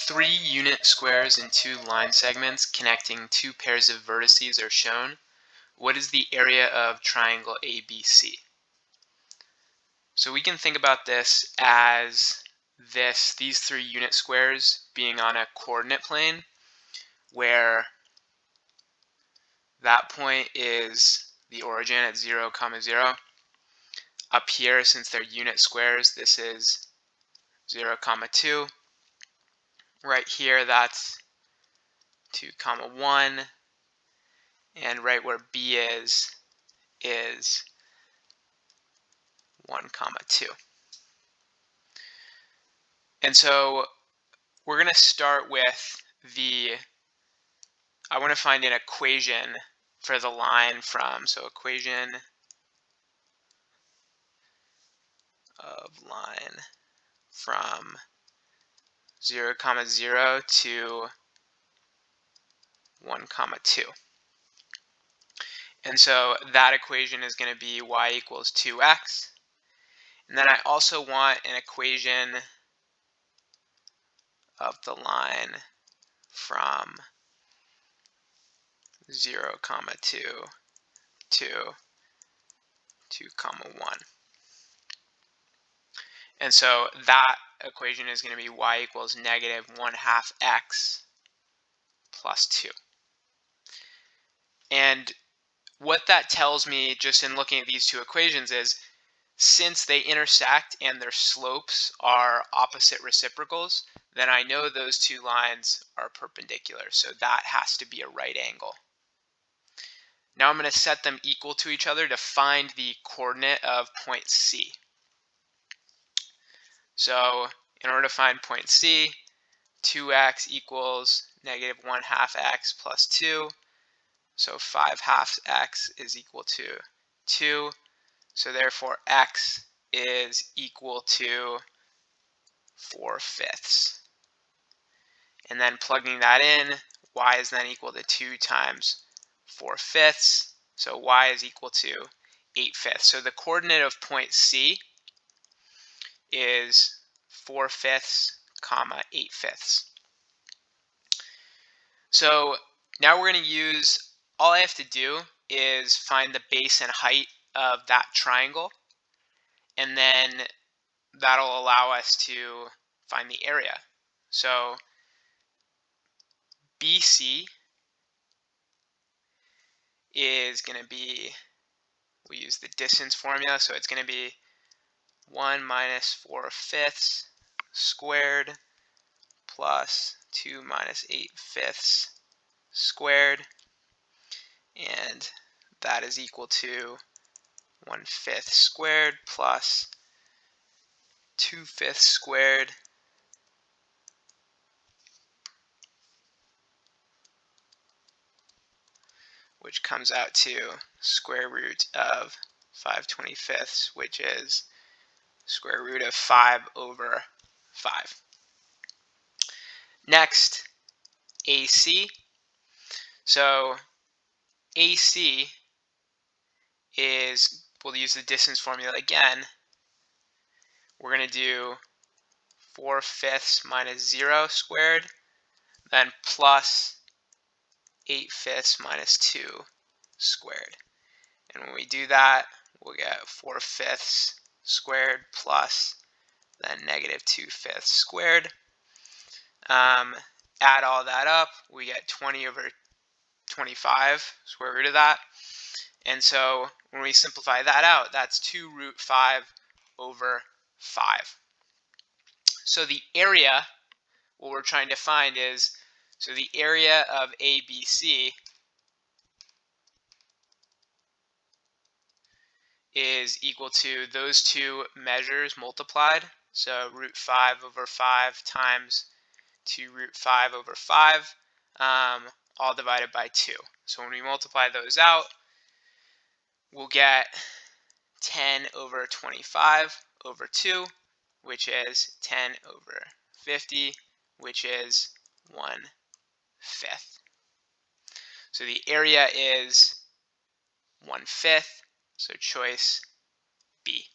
Three unit squares and two line segments connecting two pairs of vertices are shown. What is the area of triangle ABC? So we can think about this as these three unit squares being on a coordinate plane where that point is the origin at 0, 0. Up here, since they're unit squares, this is 0, 2. Right here, that's 2, 1. And right where B is 1, 2. And so we're going to start with I want to find an equation for the line from, so equation of line from 0, 0 to 1, 2. And so that equation is going to be y equals 2x. And then I also want an equation of the line from 0, 2 to 2, 1. And so that equation is going to be y equals negative 1/2 x plus 2. And what that tells me just in looking at these two equations is since they intersect and their slopes are opposite reciprocals, then I know those two lines are perpendicular. So that has to be a right angle. Now I'm going to set them equal to each other to find the coordinate of point C. So in order to find point C, 2x equals negative 1/2 x plus 2. So 5/2 x is equal to 2. So therefore x is equal to 4/5. And then plugging that in, y is then equal to 2 times 4/5. So y is equal to 8/5. So the coordinate of point C is 4/5, 8/5. So now we're going to use, all I have to do is find the base and height of that triangle, and then that'll allow us to find the area. So BC is going to be, we use the distance formula, so it's going to be 1 minus 4/5 squared plus 2 minus 8/5 squared, and that is equal to 1/5 squared plus 2/5 squared which comes out to square root of 5/25, which is square root of 5/5. Next, AC. So AC is, we'll use the distance formula again. We're going to do 4/5 minus 0 squared, then plus 8/5 minus 2 squared. And when we do that, we'll get 4/5 squared plus then negative 2/5 squared. Add all that up, we get 20/25, square root of that. And so when we simplify that out, that's 2√5/5. So the area, what we're trying to find is, so the area of ABC is equal to those two measures multiplied. So √5/5 times 2√5/5, all divided by 2. So when we multiply those out, we'll get 10/25/2, which is 10/50, which is 1/5. So the area is 1/5, so choice B.